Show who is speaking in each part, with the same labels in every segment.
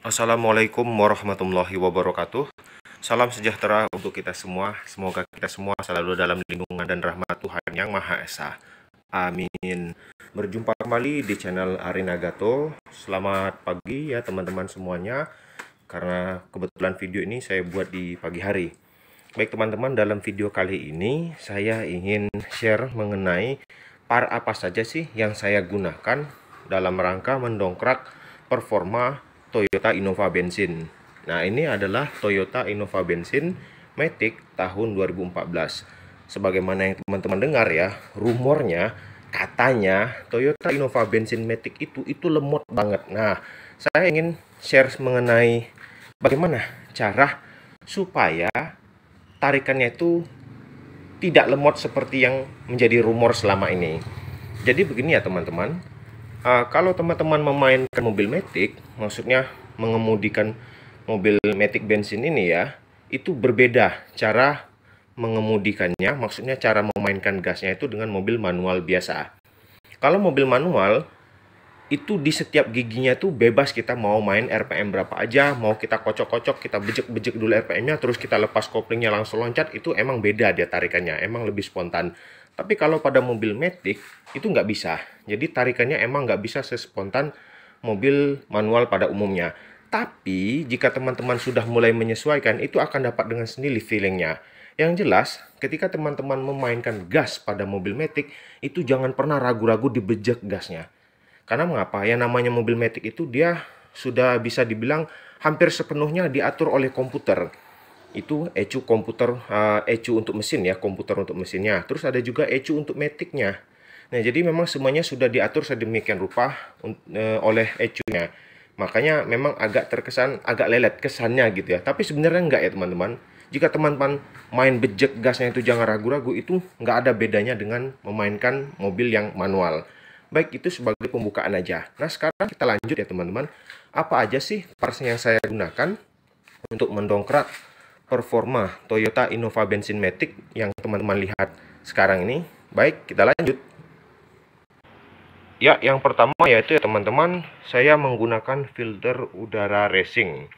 Speaker 1: Assalamualaikum warahmatullahi wabarakatuh. Salam sejahtera untuk kita semua. Semoga kita semua selalu dalam lindungan dan rahmat Tuhan Yang Maha Esa. Amin. Berjumpa kembali di channel Arina Gato. Selamat pagi ya teman-teman semuanya. Karena kebetulan video ini saya buat di pagi hari. Baik teman-teman, dalam video kali ini saya ingin share mengenai par apa saja sih yang saya gunakan dalam rangka mendongkrak performa Toyota Innova bensin. Nah, ini adalah Toyota Innova bensin Matic tahun 2014. Sebagaimana yang teman-teman dengar ya, rumornya katanya Toyota Innova bensin Matic itu lemot banget. Nah, saya ingin share mengenai bagaimana cara supaya tarikannya itu tidak lemot seperti yang menjadi rumor selama ini. Jadi begini ya teman-teman, kalau teman-teman memainkan mobil Matic, maksudnya mengemudikan mobil Matic bensin ini ya, itu berbeda cara mengemudikannya, maksudnya cara memainkan gasnya itu dengan mobil manual biasa. Kalau mobil manual, itu di setiap giginya tuh bebas kita mau main RPM berapa aja, mau kita kocok-kocok, kita bejek-bejek dulu RPM-nya, terus kita lepas koplingnya langsung loncat, itu emang beda dia tarikannya, emang lebih spontan. Tapi kalau pada mobil Matic, itu nggak bisa. Jadi tarikannya emang nggak bisa sespontan mobil manual pada umumnya. Tapi jika teman-teman sudah mulai menyesuaikan, itu akan dapat dengan sendiri feelingnya. Yang jelas, ketika teman-teman memainkan gas pada mobil Matic, itu jangan pernah ragu-ragu dibejek gasnya. Karena mengapa? Yang namanya mobil Matic itu dia sudah bisa dibilang hampir sepenuhnya diatur oleh komputer. Itu ECU komputer, ECU untuk mesin ya, komputer untuk mesinnya. Terus ada juga ECU untuk Matic-nya. Nah, jadi memang semuanya sudah diatur sedemikian rupa oleh ECU-nya. Makanya memang agak terkesan agak lelet kesannya gitu ya. Tapi sebenarnya enggak ya teman-teman. Jika teman-teman main bejek gasnya itu jangan ragu-ragu, itu nggak ada bedanya dengan memainkan mobil yang manual. Baik, itu sebagai pembukaan aja. Nah, sekarang kita lanjut ya teman-teman. Apa aja sih parts yang saya gunakan untuk mendongkrak performa Toyota Innova bensin Matic yang teman-teman lihat sekarang ini? Baik, kita lanjut. Ya, yang pertama yaitu ya teman-teman, saya menggunakan filter udara racing.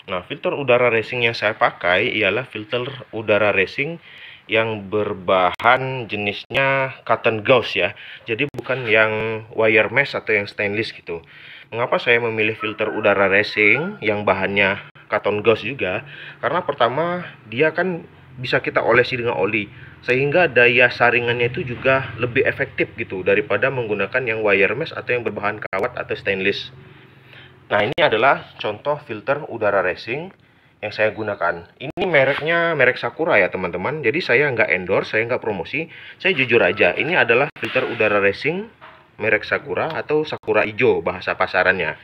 Speaker 1: Nah, filter udara racing yang saya pakai ialah filter udara racing yang berbahan jenisnya cotton gauze ya. Jadi bukan yang wire mesh atau yang stainless gitu. Mengapa saya memilih filter udara racing yang bahannya cotton gauze juga? Karena pertama, dia kan bisa kita olesi dengan oli, sehingga daya saringannya itu juga lebih efektif gitu daripada menggunakan yang wire mesh atau yang berbahan kawat atau stainless. Nah, ini adalah contoh filter udara racing yang saya gunakan. Ini mereknya merek Sakura ya teman-teman. Jadi saya nggak endorse, saya nggak promosi. Saya jujur aja, ini adalah filter udara racing merek Sakura atau Sakura Ijo bahasa pasarannya.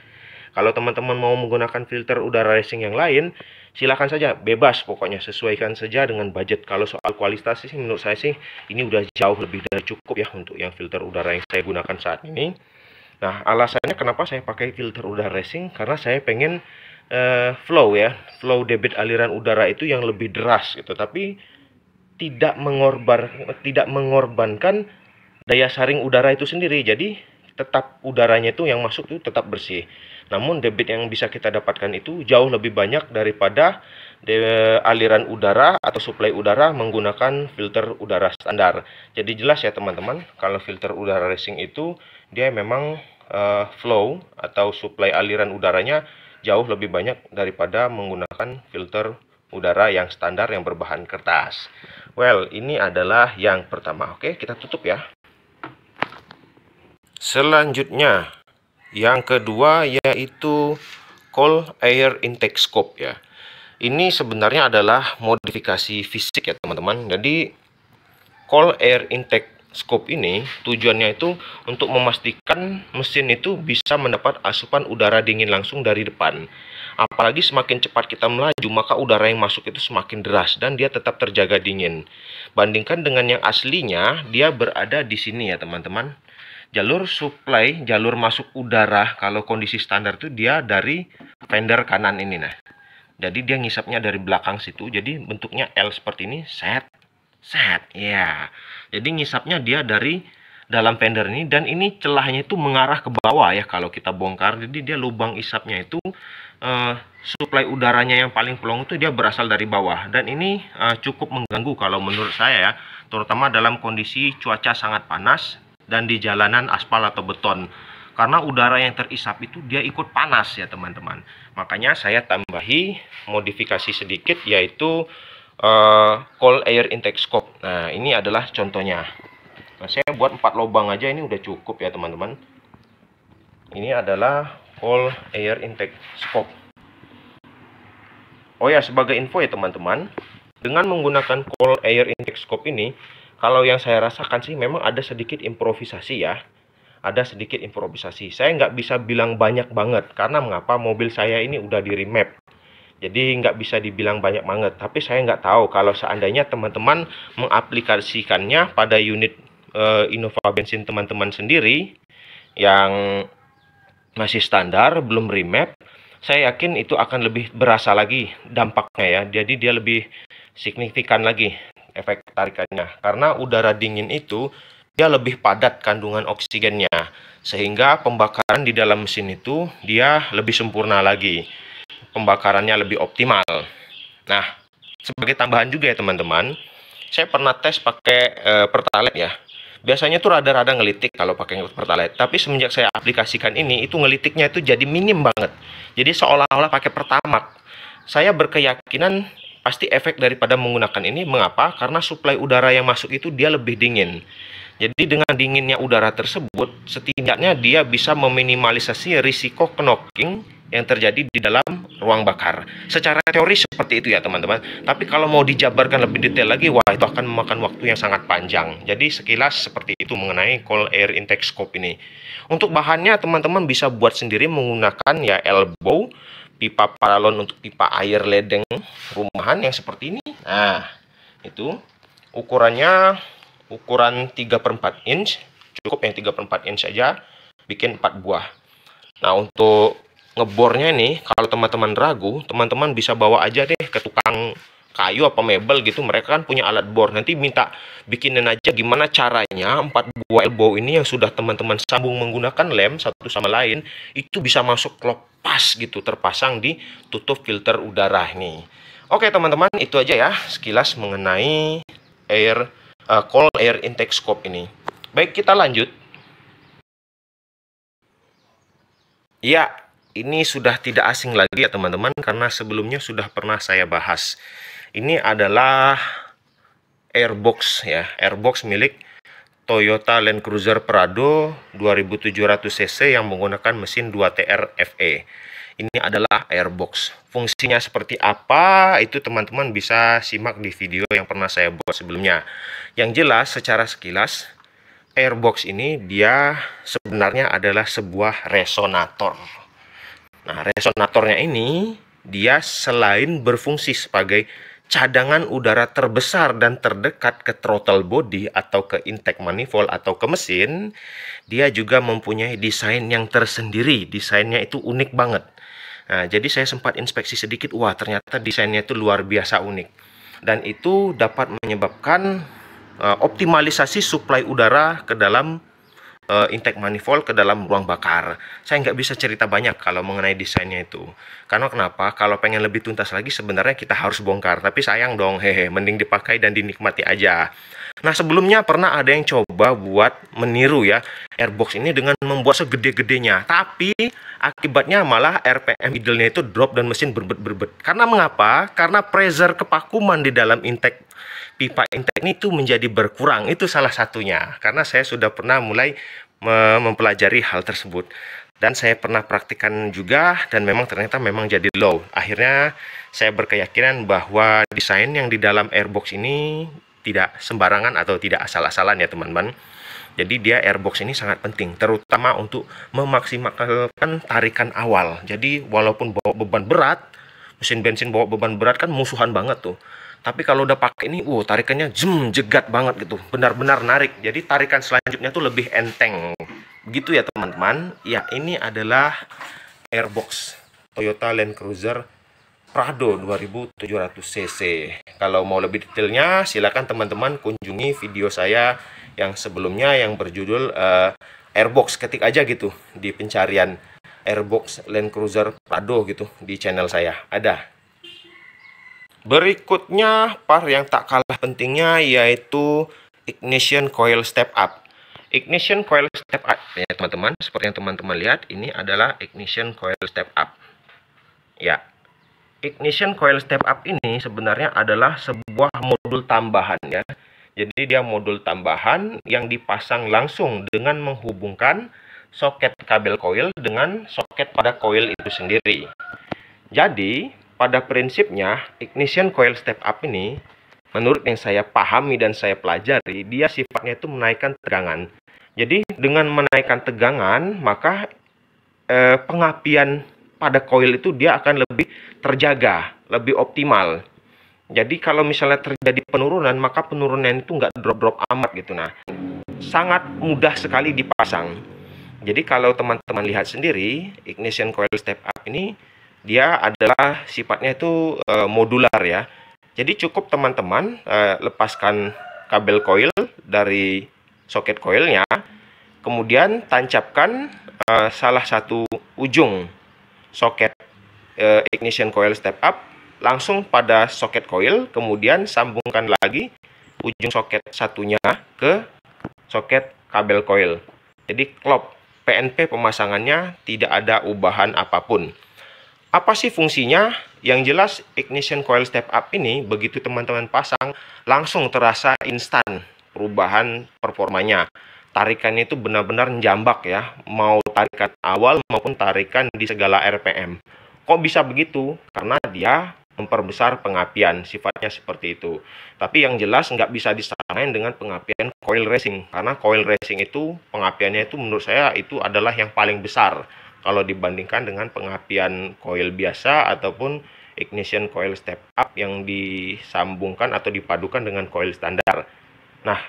Speaker 1: Kalau teman-teman mau menggunakan filter udara racing yang lain, silakan saja, bebas pokoknya, sesuaikan saja dengan budget. Kalau soal kualitas sih menurut saya sih ini udah jauh lebih dari cukup ya untuk yang filter udara yang saya gunakan saat ini. Nah, alasannya kenapa saya pakai filter udara racing, karena saya pengen flow ya, flow debit aliran udara itu yang lebih deras gitu, tapi tidak mengorbankan daya saring udara itu sendiri. Jadi tetap udaranya itu yang masuk itu tetap bersih. Namun debit yang bisa kita dapatkan itu jauh lebih banyak daripada aliran udara atau suplai udara menggunakan filter udara standar. Jadi jelas ya teman-teman, kalau filter udara racing itu dia memang flow atau suplai aliran udaranya jauh lebih banyak daripada menggunakan filter udara yang standar yang berbahan kertas. Well, ini adalah yang pertama. Oke, kita tutup ya. Selanjutnya, yang kedua yaitu cold air intake scope ya. Ini sebenarnya adalah modifikasi fisik ya teman-teman. Jadi cold air intake scope ini tujuannya itu untuk memastikan mesin itu bisa mendapat asupan udara dingin langsung dari depan. Apalagi semakin cepat kita melaju, maka udara yang masuk itu semakin deras dan dia tetap terjaga dingin. Bandingkan dengan yang aslinya, dia berada di sini ya teman-teman. Jalur supply, jalur masuk udara kalau kondisi standar itu dia dari fender kanan ini nah. Jadi dia ngisapnya dari belakang situ, jadi bentuknya L seperti ini, set ya. Jadi ngisapnya dia dari dalam fender ini, dan ini celahnya itu mengarah ke bawah ya kalau kita bongkar. Jadi dia lubang isapnya itu suplai udaranya yang paling plong itu dia berasal dari bawah, dan ini cukup mengganggu kalau menurut saya ya, terutama dalam kondisi cuaca sangat panas dan di jalanan aspal atau beton, karena udara yang terisap itu dia ikut panas ya teman-teman. Makanya saya tambahi modifikasi sedikit, yaitu cold air intake scope. Nah, ini adalah contohnya. Nah, saya buat 4 lubang aja, ini udah cukup ya teman-teman. Ini adalah cold air intake scope. Oh ya, sebagai info ya teman-teman, dengan menggunakan cold air intake scope ini, kalau yang saya rasakan sih memang ada sedikit improvisasi ya. Ada sedikit improvisasi. Saya nggak bisa bilang banyak banget, karena mengapa, mobil saya ini udah di remap. Jadi nggak bisa dibilang banyak banget. Tapi saya nggak tahu kalau seandainya teman-teman mengaplikasikannya pada unit Innova bensin teman-teman sendiri yang masih standar, belum remap, saya yakin itu akan lebih berasa lagi dampaknya ya. Jadi dia lebih signifikan lagi efek tarikannya. Karena udara dingin itu dia lebih padat kandungan oksigennya, sehingga pembakaran di dalam mesin itu dia lebih sempurna lagi. Pembakarannya lebih optimal. Nah, sebagai tambahan juga ya teman-teman, saya pernah tes pakai Pertalite ya. Biasanya tuh rada-rada ngelitik kalau pakai Pertalite, tapi semenjak saya aplikasikan ini, itu ngelitiknya itu jadi minim banget. Jadi seolah-olah pakai Pertamax. Saya berkeyakinan pasti efek daripada menggunakan ini. Mengapa? Karena suplai udara yang masuk itu dia lebih dingin. Jadi dengan dinginnya udara tersebut, setidaknya dia bisa meminimalisasi risiko knocking yang terjadi di dalam ruang bakar. Secara teori seperti itu ya teman-teman. Tapi kalau mau dijabarkan lebih detail lagi, wah itu akan memakan waktu yang sangat panjang. Jadi sekilas seperti itu mengenai cold air intake scope ini. Untuk bahannya teman-teman bisa buat sendiri menggunakan ya elbow, pipa paralon untuk pipa air ledeng rumahan yang seperti ini. Nah, itu ukurannya ukuran 3/4 inch, cukup yang 3/4 inch saja, bikin 4 buah. Nah, untuk ngebornya nih, kalau teman-teman ragu, teman-teman bisa bawa aja deh ke tukang kayu apa mebel gitu, mereka kan punya alat bor. Nanti minta bikinin aja gimana caranya 4 buah elbow ini yang sudah teman-teman sambung menggunakan lem satu sama lain, itu bisa masuk lepas gitu, terpasang di tutup filter udara nih. Oke teman-teman, itu aja ya sekilas mengenai cold air intake scope ini. Baik, kita lanjut. Ya, ini sudah tidak asing lagi ya teman-teman, karena sebelumnya sudah pernah saya bahas. Ini adalah airbox ya, airbox milik Toyota Land Cruiser Prado 2700 cc yang menggunakan mesin 2TR FE. Ini adalah airbox. Fungsinya seperti apa, itu teman-teman bisa simak di video yang pernah saya buat sebelumnya. Yang jelas, secara sekilas, airbox ini dia sebenarnya adalah sebuah resonator. Nah, resonatornya ini dia selain berfungsi sebagai cadangan udara terbesar dan terdekat ke throttle body atau ke intake manifold atau ke mesin, dia juga mempunyai desain yang tersendiri. Desainnya itu unik banget. Nah, jadi saya sempat inspeksi sedikit, wah ternyata desainnya itu luar biasa unik. Dan itu dapat menyebabkan optimalisasi suplai udara ke dalam intake manifold, ke dalam ruang bakar. Saya nggak bisa cerita banyak kalau mengenai desainnya itu. Karena kenapa? Kalau pengen lebih tuntas lagi sebenarnya kita harus bongkar. Tapi sayang dong, hehe, mending dipakai dan dinikmati aja. Nah, sebelumnya pernah ada yang coba buat meniru ya airbox ini dengan membuat segede-gedenya. Tapi akibatnya malah RPM idle-nya itu drop dan mesin berbet-berbet. Karena mengapa? Karena pressure kepakuman di dalam intake pipa intake ini itu menjadi berkurang. Itu salah satunya. Karena saya sudah pernah mulai mempelajari hal tersebut. Dan saya pernah praktikkan juga dan memang ternyata memang jadi low. Akhirnya saya berkeyakinan bahwa desain yang di dalam airbox ini tidak sembarangan atau tidak asal-asalan ya teman-teman. Jadi dia airbox ini sangat penting, terutama untuk memaksimalkan tarikan awal. Jadi walaupun bawa beban berat, mesin bensin bawa beban berat kan musuhan banget tuh. Tapi kalau udah pakai ini, tarikannya jegat banget gitu, benar-benar narik. Jadi tarikan selanjutnya tuh lebih enteng. Begitu ya teman-teman. Ya, ini adalah airbox Toyota Land Cruiser Prado 2700 cc. Kalau mau lebih detailnya, silakan teman-teman kunjungi video saya yang sebelumnya yang berjudul airbox. Ketik aja gitu di pencarian airbox Land Cruiser Prado gitu di channel saya. Ada. Berikutnya part yang tak kalah pentingnya yaitu ignition coil step up. Ignition coil step up ya teman-teman, seperti yang teman-teman lihat ini adalah ignition coil step up. Ya. Ignition coil step up ini sebenarnya adalah sebuah modul tambahan ya. Jadi dia modul tambahan yang dipasang langsung dengan menghubungkan soket kabel coil dengan soket pada coil itu sendiri. Jadi, pada prinsipnya ignition coil step up ini menurut yang saya pahami dan saya pelajari, dia sifatnya itu menaikkan tegangan. Jadi, dengan menaikkan tegangan, maka pengapian pada coil itu dia akan lebih terjaga, lebih optimal. Jadi kalau misalnya terjadi penurunan, maka penurunan itu nggak drop-drop amat gitu. Nah, sangat mudah sekali dipasang. Jadi kalau teman-teman lihat sendiri, ignition coil step up ini dia adalah sifatnya itu modular ya. Jadi cukup teman-teman lepaskan kabel coil dari soket coilnya, kemudian tancapkan salah satu ujung soket ignition coil step up langsung pada soket coil, kemudian sambungkan lagi ujung soket satunya ke soket kabel coil. Jadi klop PNP pemasangannya tidak ada ubahan apapun. Apa sih fungsinya? Yang jelas ignition coil step up ini begitu teman-teman pasang langsung terasa instan perubahan performanya. Tarikannya itu benar-benar njambak ya, mau tarikan awal maupun tarikan di segala RPM. Kok bisa begitu? Karena dia memperbesar pengapian, sifatnya seperti itu. Tapi yang jelas nggak bisa disamain dengan pengapian coil racing, karena coil racing itu pengapiannya itu menurut saya itu adalah yang paling besar kalau dibandingkan dengan pengapian coil biasa ataupun ignition coil step up yang disambungkan atau dipadukan dengan coil standar. Nah,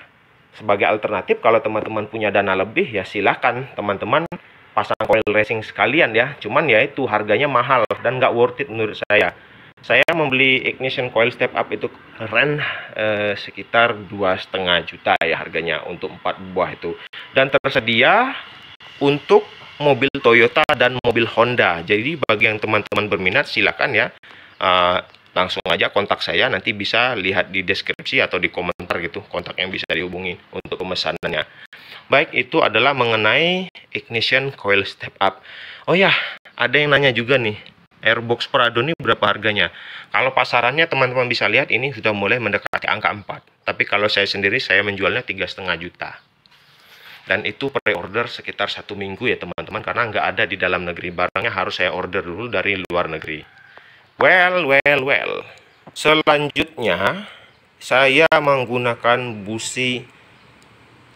Speaker 1: sebagai alternatif kalau teman-teman punya dana lebih ya silakan teman-teman pasang coil racing sekalian ya. Cuman ya itu harganya mahal dan nggak worth it menurut saya. Saya membeli ignition coil step up itu keren sekitar 2,5 juta ya harganya untuk 4 buah itu. Dan tersedia untuk mobil Toyota dan mobil Honda. Jadi bagi yang teman-teman berminat silakan ya. Langsung aja kontak saya, nanti bisa lihat di deskripsi atau di komentar gitu kontak yang bisa dihubungi untuk pemesanannya. Baik, itu adalah mengenai ignition coil step up. Oh ya, ada yang nanya juga nih, airbox Prado ini berapa harganya? Kalau pasarannya teman-teman bisa lihat ini sudah mulai mendekati angka 4. Tapi kalau saya sendiri saya menjualnya 3,5 juta. Dan itu pre-order sekitar 1 minggu ya teman-teman, karena nggak ada di dalam negeri. Barangnya harus saya order dulu dari luar negeri. Well. Selanjutnya, saya menggunakan busi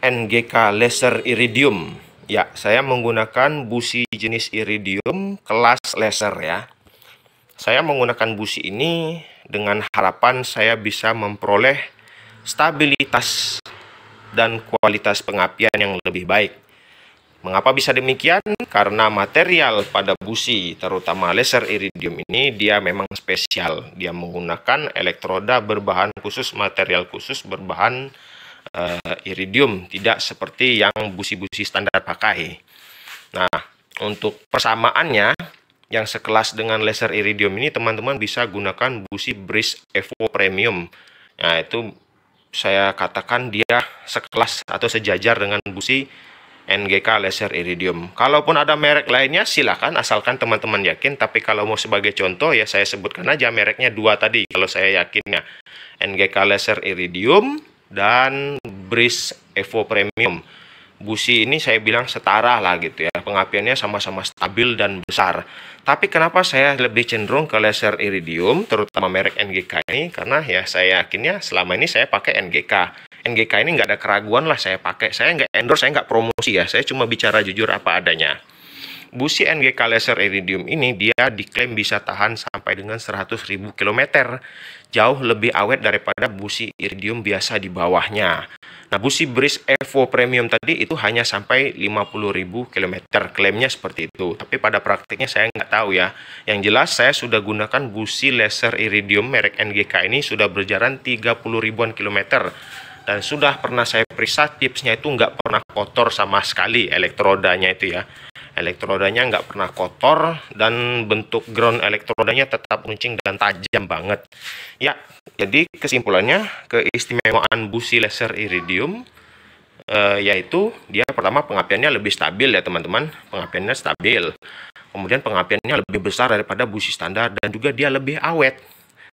Speaker 1: NGK laser iridium. Ya, saya menggunakan busi jenis iridium kelas laser ya. Saya menggunakan busi ini dengan harapan saya bisa memperoleh stabilitas dan kualitas pengapian yang lebih baik. Mengapa bisa demikian? Karena material pada busi, terutama laser iridium ini, dia memang spesial. Dia menggunakan elektroda berbahan khusus, material khusus berbahan iridium, tidak seperti yang busi-busi standar pakai. Nah, untuk persamaannya, yang sekelas dengan laser iridium ini, teman-teman bisa gunakan busi Breeze Evo Premium. Nah, itu saya katakan dia sekelas atau sejajar dengan busi NGK laser iridium. Kalaupun ada merek lainnya silakan, asalkan teman-teman yakin. Tapi kalau mau sebagai contoh ya saya sebutkan aja mereknya 2 tadi kalau saya yakinnya, NGK laser iridium dan Breeze Evo Premium. Busi ini saya bilang setara lah gitu ya, pengapiannya sama-sama stabil dan besar. Tapi kenapa saya lebih cenderung ke laser iridium, terutama merek NGK ini? Karena ya saya yakinnya selama ini saya pakai NGK. NGK ini nggak ada keraguan lah saya pakai. Saya nggak endorse, saya nggak promosi ya. Saya cuma bicara jujur apa adanya. Busi NGK laser iridium ini dia diklaim bisa tahan sampai dengan 100.000 km. Jauh lebih awet daripada busi iridium biasa di bawahnya. Nah, busi Breeze Evo Premium tadi itu hanya sampai 50.000 km. Klaimnya seperti itu. Tapi pada praktiknya saya nggak tahu ya. Yang jelas saya sudah gunakan busi laser iridium merek NGK ini sudah berjalan 30 ribuan kilometer. Dan sudah pernah saya periksa, tipsnya itu nggak pernah kotor sama sekali elektrodanya itu ya. elektrodanya nggak pernah kotor, dan bentuk ground elektrodanya tetap runcing dan tajam banget. Ya, jadi kesimpulannya, keistimewaan busi laser iridium yaitu dia pertama pengapiannya lebih stabil ya teman-teman, pengapiannya stabil. Kemudian pengapiannya lebih besar daripada busi standar, dan juga dia lebih awet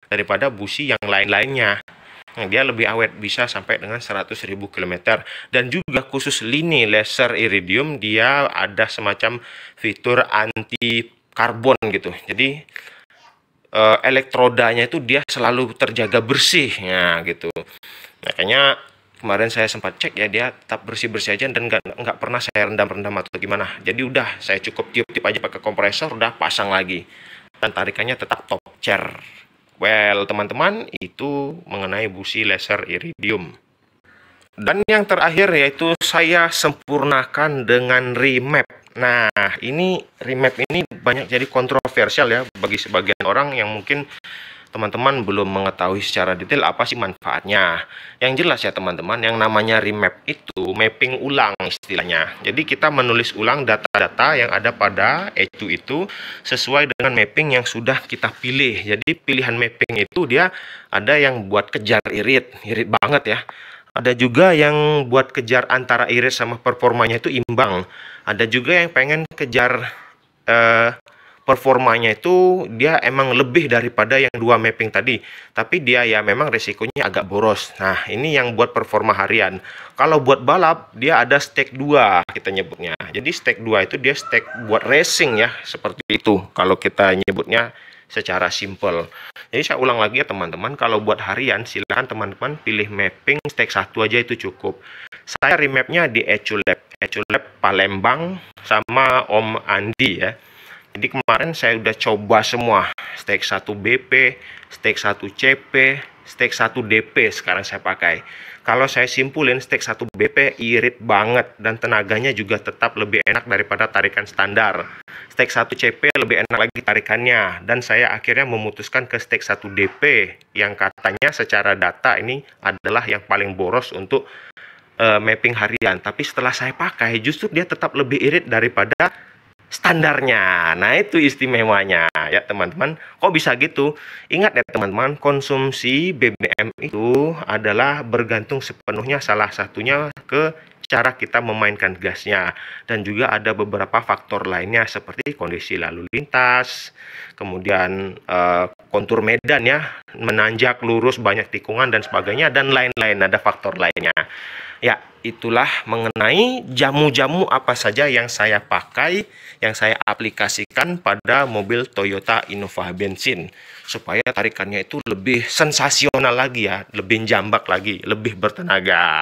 Speaker 1: daripada busi yang lain-lainnya. Dia lebih awet, bisa sampai dengan 100.000 km. Dan juga khusus lini laser iridium, dia ada semacam fitur anti karbon gitu. Jadi elektrodanya itu dia selalu terjaga bersih ya gitu. Makanya kemarin saya sempat cek ya, dia tetap bersih-bersih aja, dan nggak pernah saya rendam-rendam atau gimana. Jadi udah saya cukup tiup-tiup aja pakai kompresor, udah pasang lagi, dan tarikannya tetap top chair. Well, teman-teman, itu mengenai busi laser iridium. Dan yang terakhir yaitu saya sempurnakan dengan remap. Nah, ini remap ini banyak jadi kontroversial ya bagi sebagian orang yang mungkin teman-teman belum mengetahui secara detail apa sih manfaatnya. Yang jelas ya teman-teman, yang namanya remap itu mapping ulang istilahnya. Jadi kita menulis ulang data-data yang ada pada E2 itu sesuai dengan mapping yang sudah kita pilih. Jadi pilihan mapping itu dia ada yang buat kejar irit banget ya. Ada juga yang buat kejar antara irit sama performanya itu imbang. Ada juga yang pengen kejar performanya itu dia emang lebih daripada yang dua mapping tadi, tapi dia ya memang resikonya agak boros. Nah, ini yang buat performa harian. Kalau buat balap, dia ada stake 2 kita nyebutnya. Jadi stake 2 itu dia stake buat racing ya, seperti itu kalau kita nyebutnya secara simple. Jadi saya ulang lagi ya teman-teman, kalau buat harian silahkan teman-teman pilih mapping stake 1 aja, itu cukup. Saya remapnya di EcuLab Palembang sama Om Andi ya. Jadi kemarin saya udah coba semua, stake 1 BP, stake 1 CP, stake 1 DP sekarang saya pakai. Kalau saya simpulin, stake 1 BP irit banget, dan tenaganya juga tetap lebih enak daripada tarikan standar. Stake 1 CP lebih enak lagi tarikannya, dan saya akhirnya memutuskan ke stake 1 DP yang katanya secara data ini adalah yang paling boros untuk mapping harian. Tapi setelah saya pakai, justru dia tetap lebih irit daripada standarnya. Nah, itu istimewanya ya teman-teman. Kok bisa gitu? Ingat ya teman-teman, konsumsi BBM itu adalah bergantung sepenuhnya salah satunya ke cara kita memainkan gasnya, dan juga ada beberapa faktor lainnya seperti kondisi lalu lintas, kemudian kontur medan ya, menanjak, lurus, banyak tikungan dan sebagainya, dan lain-lain, ada faktor lainnya. Ya, itulah mengenai jamu-jamu apa saja yang saya pakai, yang saya aplikasikan pada mobil Toyota Innova bensin, supaya tarikannya itu lebih sensasional lagi ya, lebih jambak lagi, lebih bertenaga.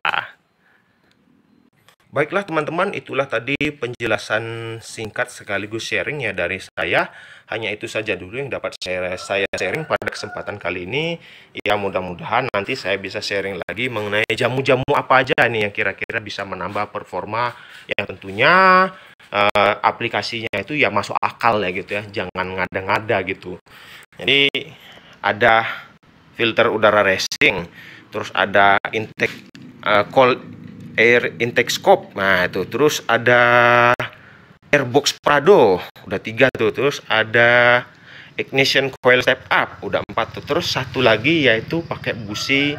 Speaker 1: Baiklah teman-teman, itulah tadi penjelasan singkat sekaligus sharing ya dari saya. Hanya itu saja dulu yang dapat saya sharing pada kesempatan kali ini. Ya, mudah-mudahan nanti saya bisa sharing lagi mengenai jamu-jamu apa aja nih yang kira-kira bisa menambah performa, yang tentunya aplikasinya itu ya masuk akal ya gitu ya, jangan ngada-ngada gitu. Jadi ada filter udara racing, terus ada intake cold air intake scope, nah itu, terus ada airbox Prado, udah 3 tuh, terus ada ignition coil step up, udah 4 tuh, terus satu lagi yaitu pakai busi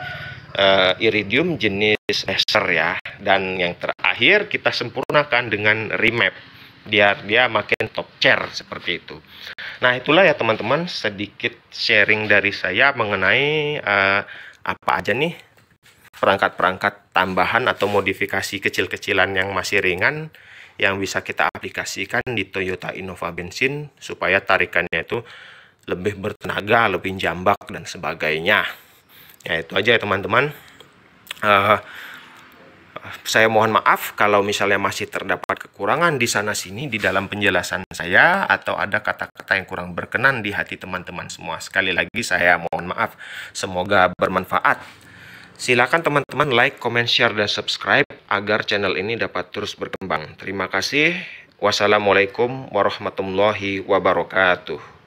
Speaker 1: iridium jenis laser ya, dan yang terakhir kita sempurnakan dengan remap biar dia makin top chair seperti itu. Nah, itulah ya teman-teman sedikit sharing dari saya mengenai apa aja nih perangkat-perangkat tambahan atau modifikasi kecil-kecilan yang masih ringan yang bisa kita aplikasikan di Toyota Innova bensin supaya tarikannya itu lebih bertenaga, lebih jambak dan sebagainya. Ya, itu aja ya teman-teman. Saya mohon maaf kalau misalnya masih terdapat kekurangan di sana-sini di dalam penjelasan saya, atau ada kata-kata yang kurang berkenan di hati teman-teman semua. Sekali lagi saya mohon maaf. Semoga bermanfaat. Silakan teman-teman like, comment, share, dan subscribe agar channel ini dapat terus berkembang. Terima kasih. Wassalamualaikum warahmatullahi wabarakatuh.